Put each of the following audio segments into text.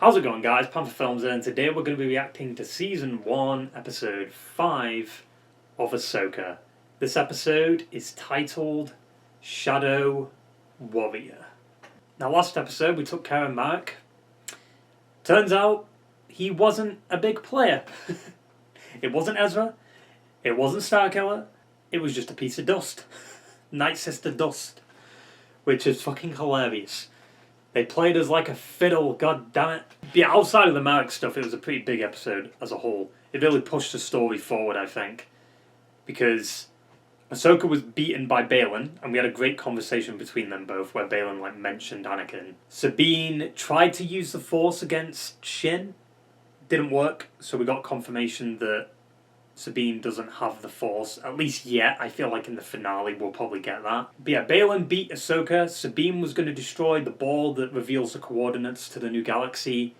How's it going, guys? Panther Films here, and today we're going to be reacting to Season 1, Episode 5 of Ahsoka. This episode is titled Shadow Warrior. Now, last episode we took care of Mark. Turns out he wasn't a big player. It wasn't Ezra. It wasn't Starkiller. It was just a piece of dust. Night Sister dust. Which is fucking hilarious. They played us like a fiddle, god damn it. But yeah, outside of the Mark stuff, it was a pretty big episode as a whole. It really pushed the story forward, I think. Because Ahsoka was beaten by Baylan, and we had a great conversation between them both, where Baylan mentioned Anakin. Sabine tried to use the Force against Shin. Didn't work, so we got confirmation that Sabine doesn't have the Force, at least yet. I feel like in the finale we'll probably get that. But yeah, Baylan beat Ahsoka. Sabine was going to destroy the ball that reveals the coordinates to the new galaxy.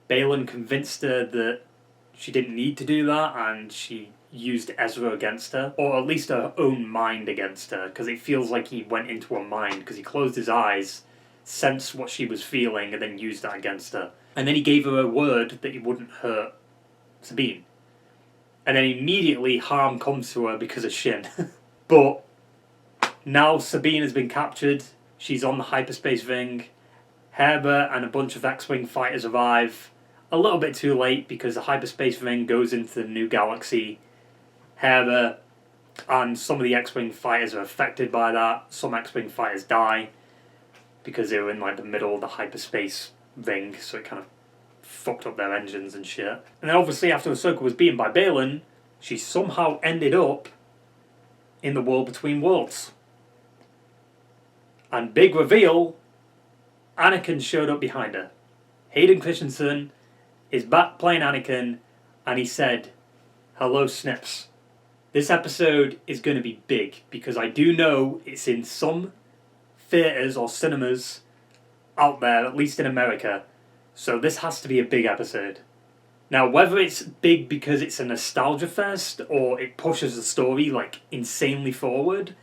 Baylan convinced her that she didn't need to do that, and she used Ezra against her. Or at least her own mind against her, because it feels like he went into her mind, because he closed his eyes, sensed what she was feeling, and then used that against her. And then he gave her a word that he wouldn't hurt Sabine. And then immediately harm comes to her because of Shin. But now Sabine has been captured. She's on the hyperspace ring. Hera and a bunch of X-Wing fighters arrive. A little bit too late because the hyperspace ring goes into the new galaxy. Hera and some of the X-Wing fighters are affected by that. Some X-Wing fighters die because they were in like the middle of the hyperspace ring, so it kind of fucked up their engines and shit. And then obviously after Ahsoka was beaten by Baylan, she somehow ended up in the world between worlds. And big reveal, Anakin showed up behind her. Hayden Christensen is back playing Anakin, and he said, "Hello, Snips." This episode is going to be big, because I do know it's in some theatres or cinemas out there, at least in America. So this has to be a big episode. Now, whether it's big because it's a nostalgia fest or it pushes the story like insanely forward,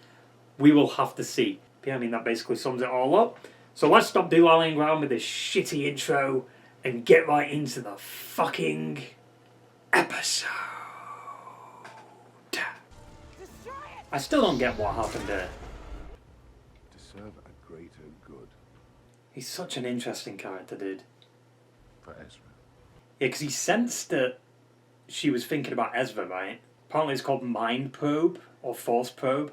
we will have to see. But yeah, I mean, that basically sums it all up. So let's stop dawdling around with this shitty intro and get right into the fucking episode. I still don't get what happened there. To serve a greater good. He's such an interesting character, dude. For Ezra. Yeah, because he sensed that she was thinking about Ezra, right? Apparently it's called Mind Probe or Force Probe.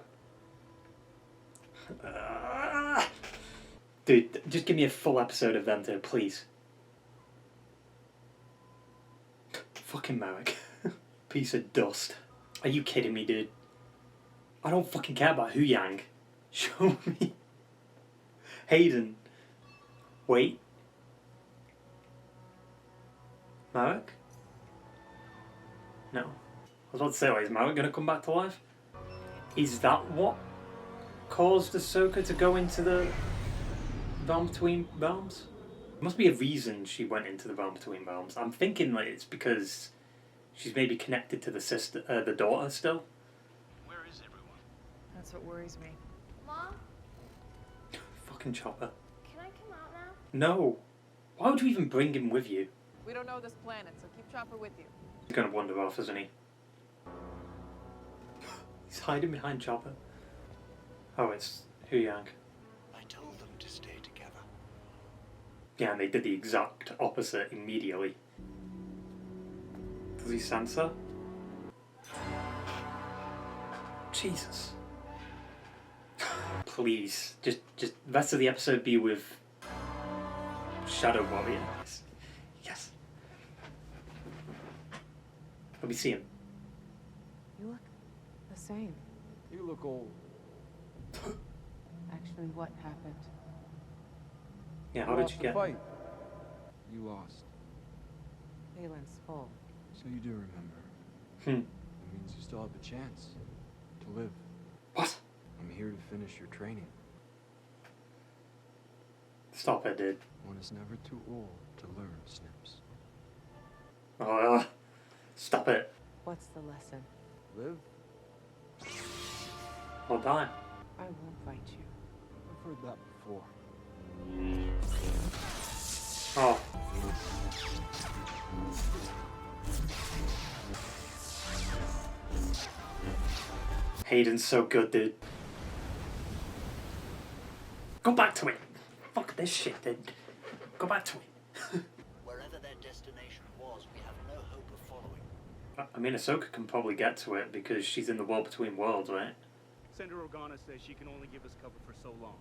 Dude, just give me a full episode of them two, please. Fucking Marek. Piece of dust. Are you kidding me, dude? I don't fucking care about Huyang. Show me. Hayden. Wait. Marek? No. I was about to say, like, is Marek going to come back to life? Is that what caused Ahsoka to go into the realm between realms? There must be a reason she went into the realm between realms. I'm thinking like it's because she's maybe connected to the sister, the daughter still. Where is everyone? That's what worries me. Mom, Fucking Chopper. can I come out now? No. Why would you even bring him with you? We don't know this planet, so keep Chopper with you. He's gonna wander off, isn't he? He's hiding behind Chopper. Oh, it's Huyang. I told them to stay together. Yeah, and they did the exact opposite immediately. Does he sense her? Jesus. Please, just the rest of the episode be with Shadow Warrior. Yes. Let me see him. You look the same. You look old. Actually, what happened? Yeah, how did you get? Fight. You lost. Baylan's full. So you do remember. Hmm. It means you still have a chance to live. What? I'm here to finish your training. Stop it, dude. One is never too old to learn, Snips. Stop it. What's the lesson? Live? I'll die. I won't fight you. I've heard that before. Oh, Hayden's so good, dude. Go back to it. Fuck this shit, dude. Go back to it. Wherever their destination was, we have no hope of following. I mean, Ahsoka can probably get to it because she's in the world between worlds, right? Senator Organa says she can only give us cover for so long.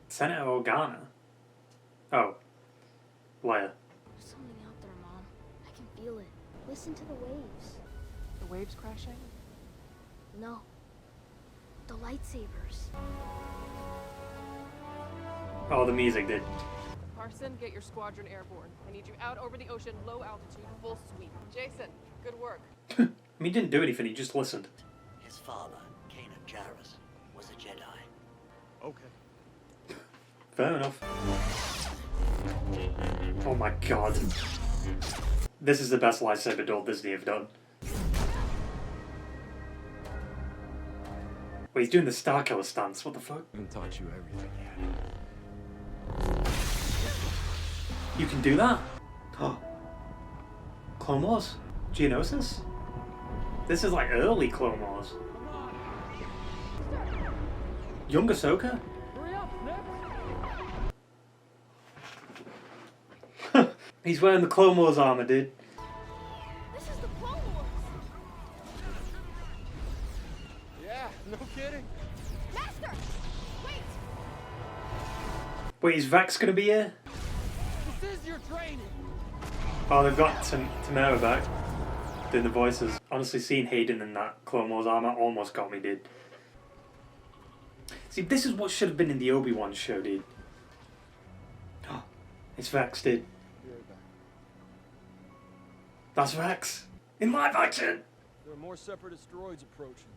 Senator Organa? Oh. Leia. There's something out there, Mom. I can feel it. Listen to the waves. The waves crashing? No. The lightsabers. Oh, the music did. Parson, get your squadron airborne. I need you out over the ocean, low altitude, full sweep. Jason, good work. I mean, he didn't do anything, he just listened. His father, Kanan Jarrus, was a Jedi. Okay. Fair enough. Oh my god. This is the best lightsaber duel Disney have done. Wait, he's doing the Star Killer stance, what the fuck? And taught you everything. You can do that? Oh. Clone Wars? Geonosis? This is like early Clone Wars. Young Ahsoka? He's wearing the Clone Wars armor, dude. This is the Clone Wars. Yeah, no kidding. Master! Wait! Wait, is Vax gonna be here? This is your training. Oh, they've got Tamara back. Doing the voices. Honestly, seeing Hayden in that Clone Wars armor almost got me, dude. See, this is what should have been in the Obi-Wan show, dude. Oh, it's Vax, dude. That's Vax. In live action! There are more separatist droids approaching.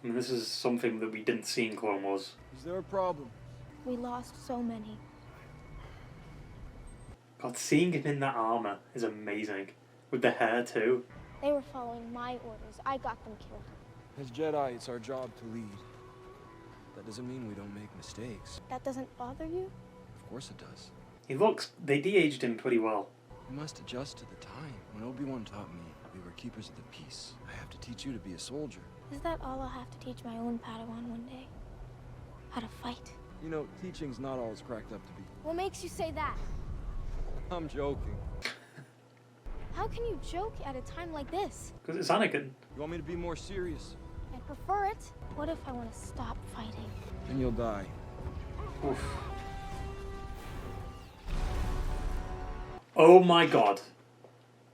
I mean, this is something that we didn't see in Clone Wars. Is there a problem? We lost so many. God, seeing him in that armor is amazing. With the hair, too. They were following my orders. I got them killed. As Jedi, it's our job to lead. That doesn't mean we don't make mistakes. That doesn't bother you? Of course it does. They de-aged him pretty well. We must adjust to the time. When Obi-Wan taught me, we were keepers of the peace. I have to teach you to be a soldier. Is that all I'll have to teach my own Padawan one day? How to fight? You know, teaching's not all it's cracked up to be. What makes you say that? I'm joking. How can you joke at a time like this? Because it's Anakin. You want me to be more serious? I'd prefer it. What if I want to stop fighting? Then you'll die. Oof. Oh my god.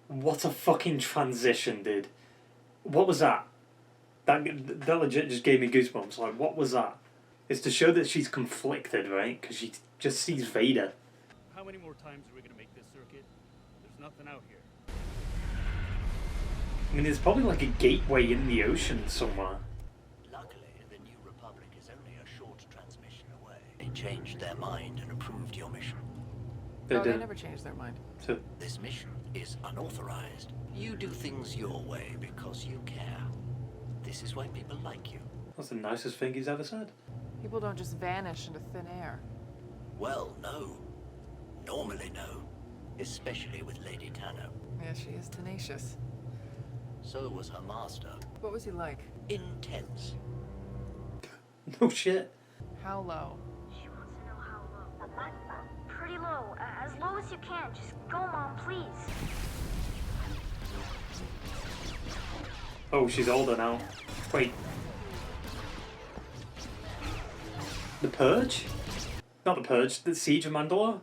What a fucking transition, dude. What was that? That legit just gave me goosebumps. Like, what was that? It's to show that she's conflicted, right? Because she just sees Vader. How many more times are we gonna make this circuit? There's nothing out here. I mean, there's probably like a gateway in the ocean somewhere. Luckily, the New Republic is only a short transmission away. They changed their mind and approved your mission. They did. never changed their mind. So, This mission is unauthorized. You do things your way because you care. This is why people like you. that's the nicest thing he's ever said. People don't just vanish into thin air. Well, no. Normally, no. Especially with Lady Tano. Yeah, she is tenacious. So was her master. What was he like? Intense. No shit. How low? She wants to know how low. Pretty low. As low as you can. Just go, Mom, please. Oh, she's older now. Wait. The Purge? Not the Purge, the Siege of Mandalore?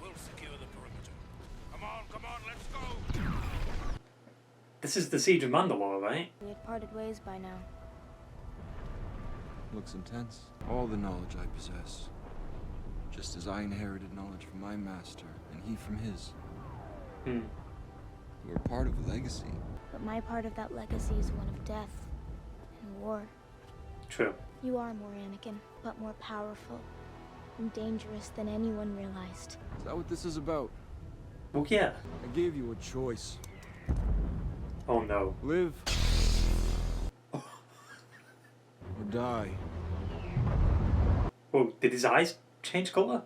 We'll secure the perimeter. Come on, let's go. This is the Siege of Mandalore, right? We had parted ways by now. Looks intense. All the knowledge I possess. Just as I inherited knowledge from my master, and he from his. Hmm. We're part of a legacy. But my part of that legacy is one of death and war. True. You are more Anakin, but more powerful and dangerous than anyone realized. Is that what this is about? Well, yeah. I gave you a choice. Oh no. Live. Or die. Whoa, did his eyes change colour?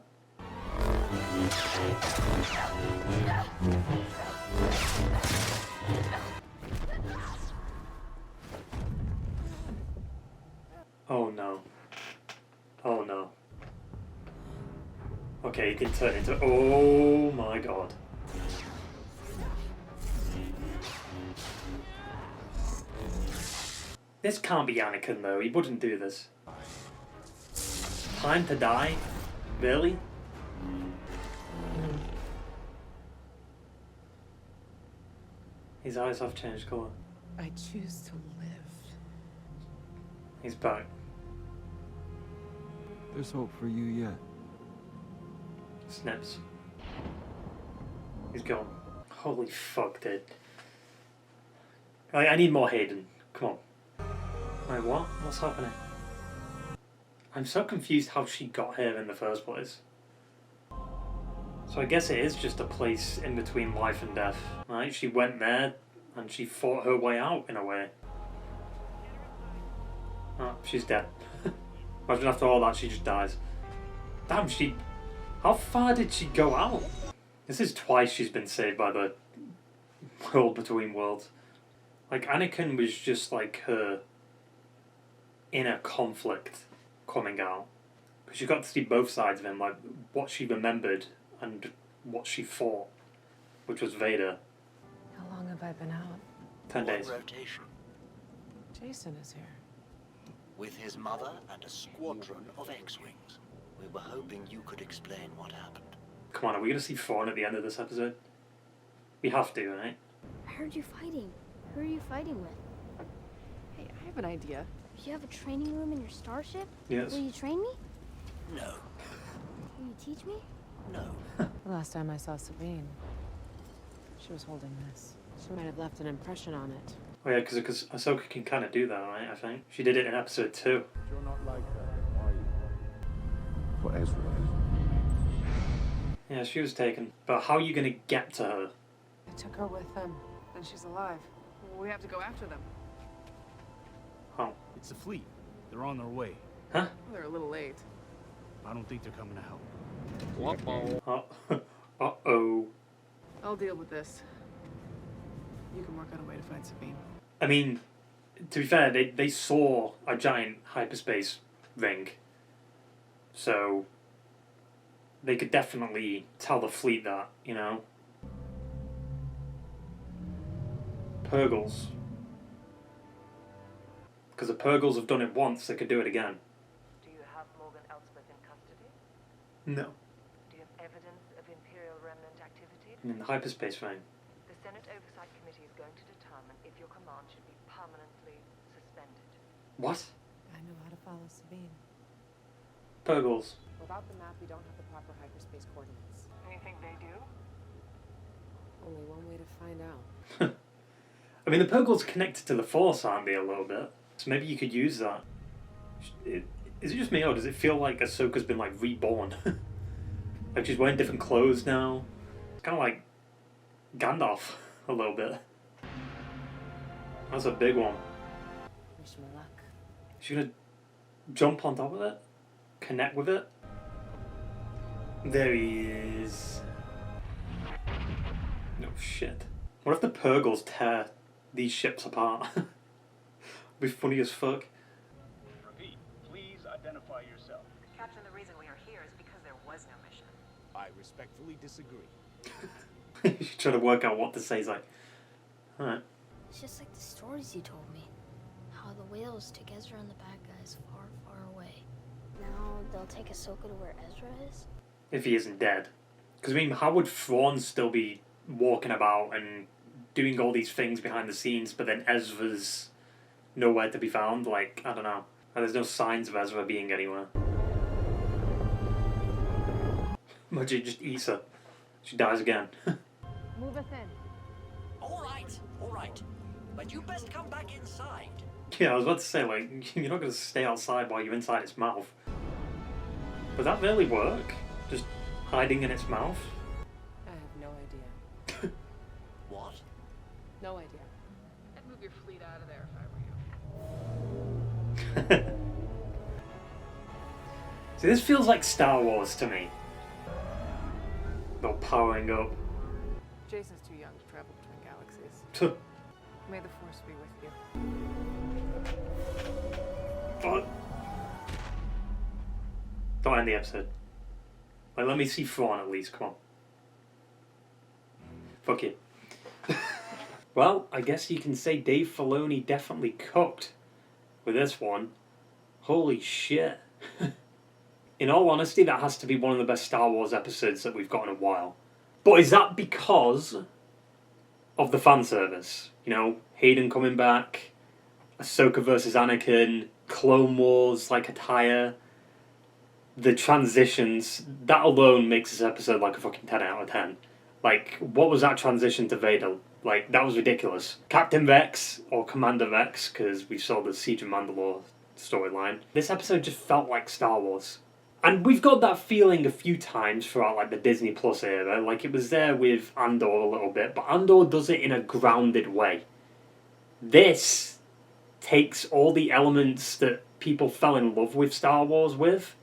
Oh no. Oh no. Okay, he can turn into... Oh my god. This can't be Anakin though, he wouldn't do this. Time to die? Really? His eyes have changed colour. I choose to live. He's back. There's hope for you yet. Snips. He's gone. Holy fuck, dude. I need more Hayden. Come on. Wait, what? What's happening? I'm so confused how she got here in the first place. So I guess it is just a place in between life and death, right? She went there and she fought her way out in a way. Oh, she's dead. Imagine after all that she just dies. Damn, how far did she go out? This is twice she's been saved by the world between worlds. Like, Anakin was just like her inner conflict coming out. Because you got to see both sides of him, like what she remembered and what she fought, which was Vader. How long have I been out? 10 days. One rotation. Jason is here. With his mother and a squadron of X-Wings. We were hoping you could explain what happened. Come on, are we going to see Thrawn at the end of this episode? We have to, right? I heard you fighting. Who are you fighting with? Hey, I have an idea. Do you have a training room in your starship? Yes. Will you train me? No. Will you teach me? No. The last time I saw Sabine, she was holding this. She might have left an impression on it. Oh yeah, because Ahsoka can kind of do that, right, I think. She did it in episode 2. You're not like her, are you? For Ezra. Yeah, she was taken. But how are you going to get to her? I took her with them, and she's alive. Well, we have to go after them. How? It's the fleet. They're on their way. Huh? Well, they're a little late. I don't think they're coming to help. Uh-oh. I'll deal with this. You can work out a way to find Sabine. I mean, to be fair, they saw a giant hyperspace ring. So they could definitely tell the fleet that, you know. Purgles. Because the Purgles have done it once, they could do it again. Do you have Morgan Elsbeth in custody? No. Do you have evidence of Imperial remnant activity? I mean, the hyperspace ring. The Senate Oversight Committee is going to determine if your command should be permanently suspended. What? I know how to follow Sabine. Purgles. Without the map, we don't have the proper hyperspace coordinates. You think they do? Only one way to find out. I mean, the Purgles connected to the Force, aren't they, a little bit? So maybe you could use that. Is it just me, or does it feel like Ahsoka's been, like, reborn? Like, she's wearing different clothes now. It's kind of like Gandalf, a little bit. That's a big one. Wish me luck. Is she gonna jump on top of it? Connect with it? There he is. No shit. What if the Purgles tear these ships apart? It'd be funny as fuck. Repeat, please identify yourself. Captain, the reason we are here is because there was no mission. I respectfully disagree. She's trying to work out what to say. He's like, alright. It's just like the stories you told me. How the whales took Ezra and the bad guys far, far away. Now they'll take Ahsoka to where Ezra is? If he isn't dead. Because, I mean, how would Thrawn still be walking about and doing all these things behind the scenes, but then Ezra's nowhere to be found? Like, I don't know. There's no signs of Ezra being anywhere. Imagine it just eats her. She dies again. Move us in. All right. But you best come back inside. Yeah, I was about to say, like, you're not going to stay outside while you're inside its mouth. Would that really work? Just hiding in its mouth? I have no idea. What? No idea. I'd move your fleet out of there if I were you. See, this feels like Star Wars to me. Not powering up. Jason's too young to travel between galaxies. May the Force be with you. But don't end the episode. Like, let me see Thrawn at least, come on. Fuck you. Well, I guess you can say Dave Filoni definitely cooked with this one. Holy shit. In all honesty, that has to be one of the best Star Wars episodes that we've got in a while. But is that because of the fan service? You know, Hayden coming back, Ahsoka versus Anakin, Clone Wars like attire, the transitions. That alone makes this episode like a fucking 10 out of 10. Like, what was that transition to Vader? Like, that was ridiculous. Captain Vex, or Commander Vex, because we saw the Siege of Mandalore storyline. This episode just felt like Star Wars. And we've got that feeling a few times throughout like the Disney Plus era. Like, it was there with Andor a little bit, but Andor does it in a grounded way. This takes all the elements that people fell in love with Star Wars with,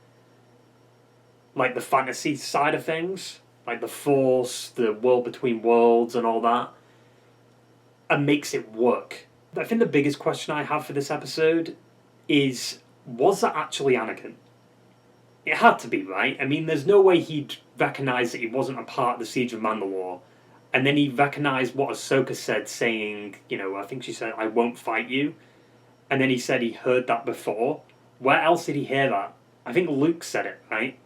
like the fantasy side of things, like the Force, the world between worlds and all that, and makes it work. I think the biggest question I have for this episode is, was that actually Anakin? It had to be, right? I mean, there's no way he'd recognise that he wasn't a part of the Siege of Mandalore, and then he recognised what Ahsoka said, saying, you know, I think she said, I won't fight you, and then he said he heard that before. Where else did he hear that? I think Luke said it, right?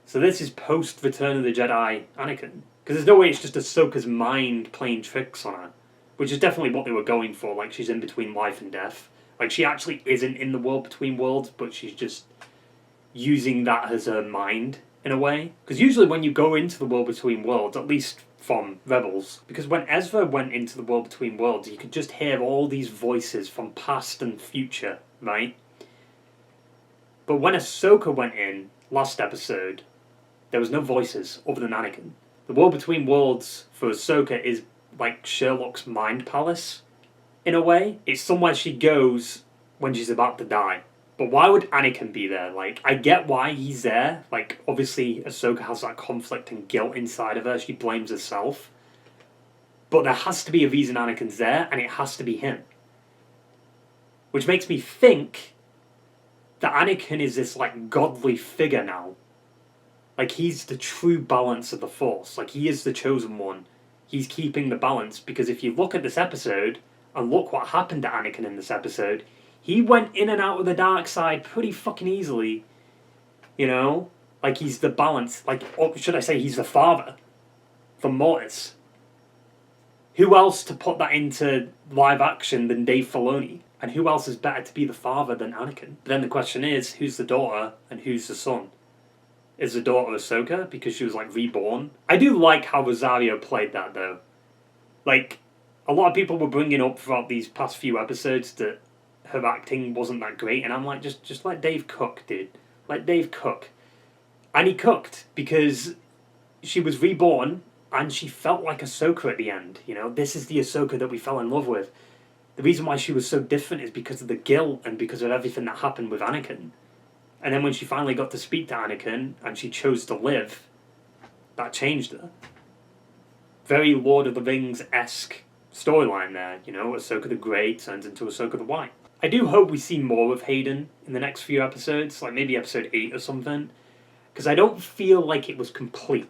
So this is post Return of the Jedi Anakin. Because there's no way it's just Ahsoka's mind playing tricks on her. Which is definitely what they were going for, like she's in between life and death. Like she actually isn't in the world between worlds, but she's just using that as her mind, in a way. Because usually when you go into the world between worlds, at least from Rebels, because when Ezra went into the world between worlds, you could just hear all these voices from past and future, right? But when Ahsoka went in, last episode, there was no voices other than Anakin. The world between worlds for Ahsoka is like Sherlock's mind palace, in a way. It's somewhere she goes when she's about to die. But why would Anakin be there? Like, I get why he's there. Like, obviously, Ahsoka has that conflict and guilt inside of her. She blames herself. But there has to be a reason Anakin's there, and it has to be him. Which makes me think that Anakin is this, like, godly figure now. Like, he's the true balance of the Force. Like, he is the chosen one. He's keeping the balance, because if you look at this episode, and look what happened to Anakin in this episode, he went in and out of the dark side pretty fucking easily. You know? Like, he's the balance. Like, or should I say he's the father for Mortis. Who else to put that into live action than Dave Filoni? And who else is better to be the father than Anakin? But then the question is, who's the daughter and who's the son? Is the daughter Ahsoka because she was, like, reborn? I do like how Rosario played that, though. Like, a lot of people were bringing up throughout these past few episodes that her acting wasn't that great, and I'm like, just let Dave cook, dude. Let Dave cook. And he cooked, because she was reborn, and she felt like Ahsoka at the end, you know? This is the Ahsoka that we fell in love with. The reason why she was so different is because of the guilt, and because of everything that happened with Anakin. And then when she finally got to speak to Anakin, and she chose to live, that changed her. Very Lord of the Rings-esque storyline there, you know? Ahsoka the Grey turns into Ahsoka the White. I do hope we see more of Hayden in the next few episodes, like maybe episode 8 or something, because I don't feel like it was complete.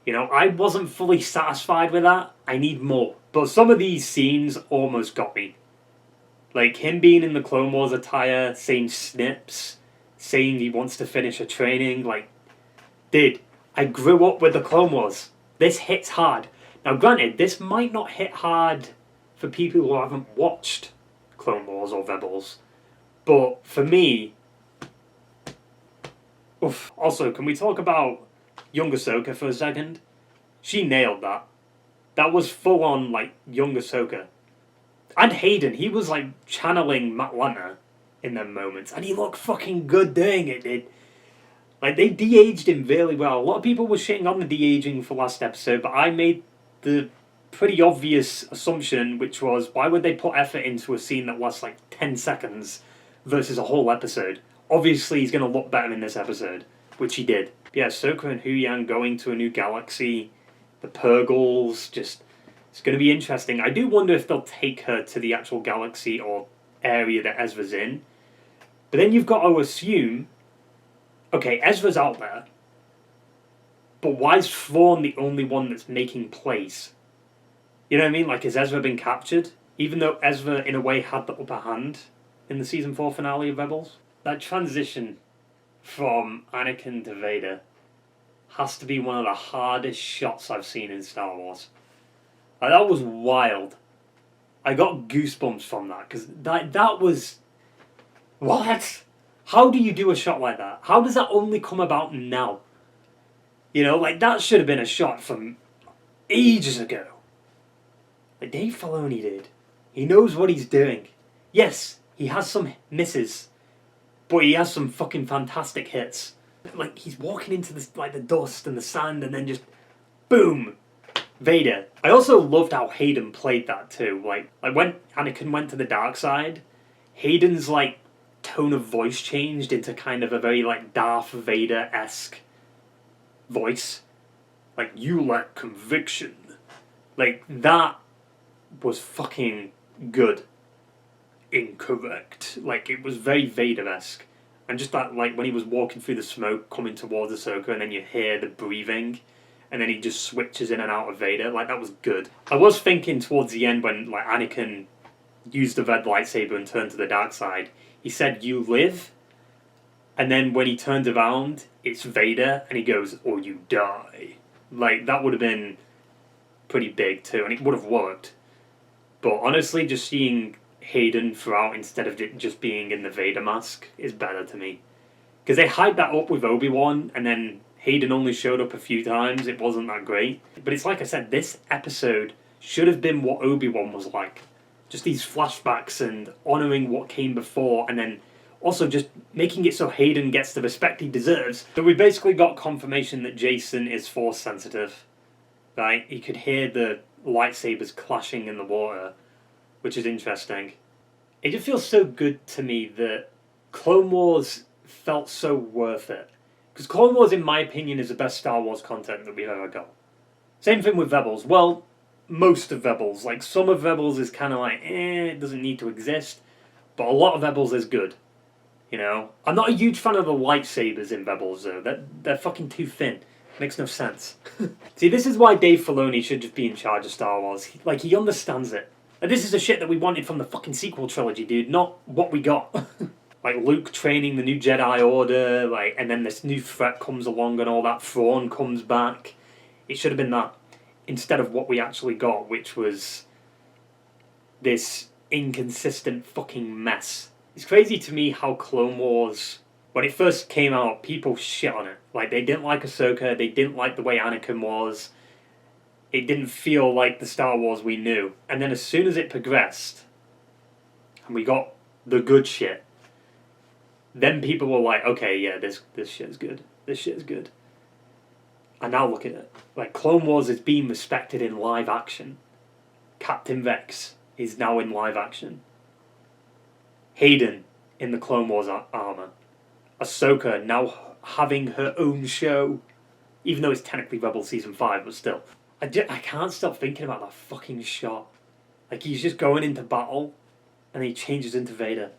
You know, I wasn't fully satisfied with that. I need more. But some of these scenes almost got me. Like him being in the Clone Wars attire, saying snips, saying he wants to finish a training, like, dude, I grew up with the Clone Wars. This hits hard. Now granted, this might not hit hard for people who haven't watched Clone Wars or Rebels, but for me, oof. Also, can we talk about Young Ahsoka for a second? She nailed that. That was full on, like, Young Ahsoka. And Hayden, he was like channeling Matt Lanter in them moments, and he looked fucking good doing it, dude. Like, they de-aged him really well. A lot of people were shitting on the de-aging for last episode, but I made the pretty obvious assumption, which was, why would they put effort into a scene that lasts like 10 seconds versus a whole episode? Obviously he's going to look better in this episode, which he did. Yeah, Ahsoka and Huyang going to a new galaxy, the Purgles, just, it's going to be interesting. I do wonder if they'll take her to the actual galaxy or area that Ezra's in. But then you've got to assume, okay, Ezra's out there, but why is Thrawn the only one that's making plays? You know what I mean? Like, has Ezra been captured? Even though Ezra, in a way, had the upper hand in the Season 4 finale of Rebels. That transition from Anakin to Vader has to be one of the hardest shots I've seen in Star Wars. Like, that was wild. I got goosebumps from that, because that was... What? How do you do a shot like that? How does that only come about now? You know, like, that should have been a shot from ages ago. Like, Dave Filoni did. He knows what he's doing. Yes, he has some misses, but he has some fucking fantastic hits. Like, he's walking into this, like, the dust and the sand, and then just boom, Vader. I also loved how Hayden played that too. Like when Anakin went to the dark side, Hayden's like tone of voice changed into kind of a very like Darth Vader-esque voice. Like, you lack conviction. Like, that was fucking good. Incorrect. Like, it was very Vader-esque. And just that, like, when he was walking through the smoke coming towards Ahsoka, and then you hear the breathing, and then he just switches in and out of Vader, like, that was good. I was thinking towards the end when, like, Anakin used the red lightsaber and turned to the dark side, he said, "You live," and then when he turned around, it's Vader, and he goes, "Or you die." Like, that would have been pretty big too, and it would have worked. But honestly, just seeing Hayden throughout instead of just being in the Vader mask is better to me. Because they hyped that up with Obi-Wan, and then Hayden only showed up a few times. It wasn't that great. But it's like I said, this episode should have been what Obi-Wan was like. Just these flashbacks and honouring what came before, and then also just making it so Hayden gets the respect he deserves. So we basically got confirmation that Jason is Force sensitive. Right? He could hear the lightsabers clashing in the water, which is interesting. It just feels so good to me that Clone Wars felt so worth it. Because Clone Wars, in my opinion, is the best Star Wars content that we've ever got. Same thing with Rebels. Well, most of Rebels. Like, some of Rebels is kind of like, it doesn't need to exist. But a lot of Rebels is good. You know? I'm not a huge fan of the lightsabers in Rebels, though. They're fucking too thin. Makes no sense. See, this is why Dave Filoni should just be in charge of Star Wars. He understands it. And this is the shit that we wanted from the fucking sequel trilogy, dude. Not what we got. Like, Luke training the new Jedi Order, like, and then this new threat comes along and all that. Thrawn comes back. It should have been that. Instead of what we actually got, which was this inconsistent fucking mess. It's crazy to me how Clone Wars, when it first came out, people shit on it. Like, they didn't like Ahsoka, they didn't like the way Anakin was. It didn't feel like the Star Wars we knew. And then as soon as it progressed, and we got the good shit, then people were like, okay, yeah, this shit's good. This shit's good. And now look at it. Like, Clone Wars is being respected in live action. Captain Rex is now in live action. Hayden in the Clone Wars armor. Ahsoka now having her own show. Even though it's technically Rebel Season 5, but still. I can't stop thinking about that fucking shot. Like, he's just going into battle, and he changes into Vader.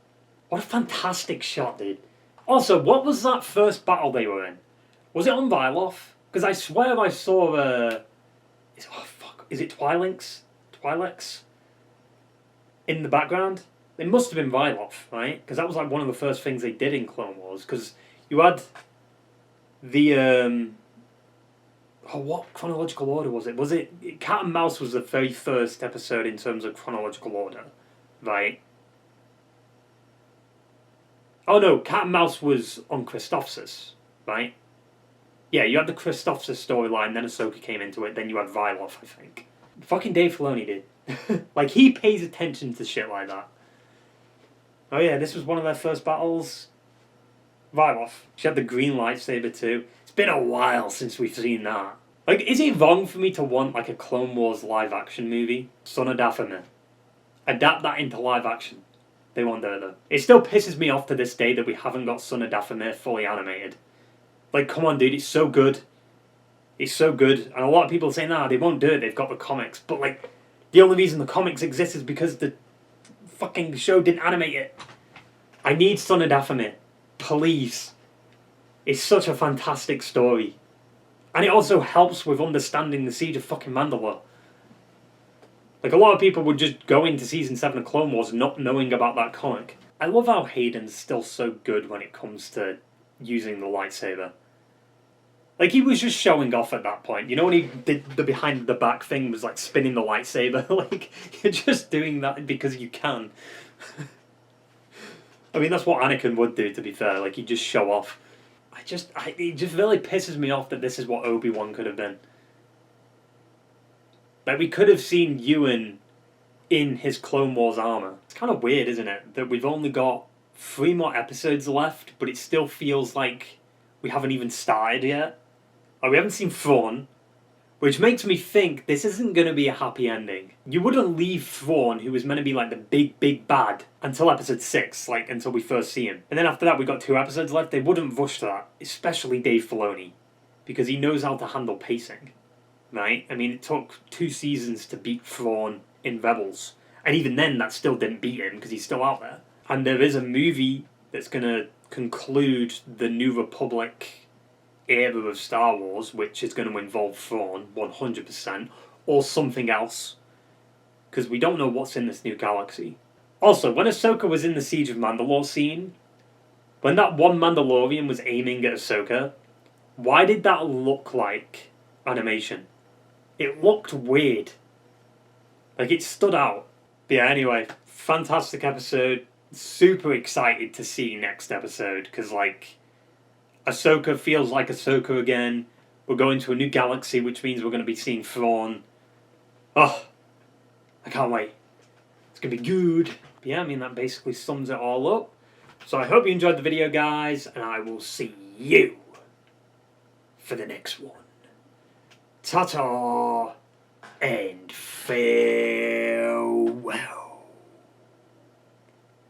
What a fantastic shot, dude. Also, what was that first battle they were in? Was it on Ryloth? Because I swear I saw is it Twi'leks? In the background? It must have been Ryloth, right? Because that was like one of the first things they did in Clone Wars. Because you had the what chronological order was it? Was it Cat and Mouse was the very first episode in terms of chronological order, right? Oh no, Cat and Mouse was on Christophsis, right? Yeah, you had the Christophsis storyline, then Ahsoka came into it, then you had Ryloth, I think. Fucking Dave Filoni did. Like, he pays attention to shit like that. Oh yeah, this was one of their first battles. Ryloth. She had the green lightsaber too. It's been a while since we've seen that. Like, is it wrong for me to want, like, a Clone Wars live-action movie? Son of Dathomir. Adapt that into live action. They won't do it though. It still pisses me off to this day that we haven't got Son of Dathomir fully animated. Like, come on, dude, it's so good. It's so good. And a lot of people say, nah, they won't do it, they've got the comics. But, like, the only reason the comics exist is because the fucking show didn't animate it. I need Son of Dathomir. Please. It's such a fantastic story. And it also helps with understanding the Siege of fucking Mandalore. Like, a lot of people would just go into Season 7 of Clone Wars not knowing about that comic. I love how Hayden's still so good when it comes to using the lightsaber. Like, he was just showing off at that point. You know when he did the behind the back thing, was like spinning the lightsaber? Like, you're just doing that because you can. I mean, that's what Anakin would do, to be fair. Like, he'd just show off. It just really pisses me off that this is what Obi-Wan could have been. Like, we could have seen Ewan in his Clone Wars armor. It's kind of weird, isn't it? That we've only got 3 more episodes left, but it still feels like we haven't even started yet. Like, we haven't seen Thrawn, which makes me think this isn't going to be a happy ending. You wouldn't leave Thrawn, who was meant to be like the big bad, until episode 6, like until we first see him. And then after that we've got 2 episodes left. They wouldn't rush that, especially Dave Filoni, because he knows how to handle pacing, right? I mean, it took 2 seasons to beat Thrawn in Rebels, and even then that still didn't beat him because he's still out there. And there is a movie that's going to conclude the New Republic era of Star Wars, which is going to involve Thrawn 100%, or something else, because we don't know what's in this new galaxy. Also, when Ahsoka was in the Siege of Mandalore scene, when that one Mandalorian was aiming at Ahsoka, why did that look like animation? It looked weird. Like, it stood out. But yeah, anyway, fantastic episode. Super excited to see next episode, because, like, Ahsoka feels like Ahsoka again. We're going to a new galaxy, which means we're going to be seeing Thrawn. Oh, I can't wait. It's going to be good. But yeah, I mean, that basically sums it all up. So I hope you enjoyed the video, guys, and I will see you for the next one. Ta-ta!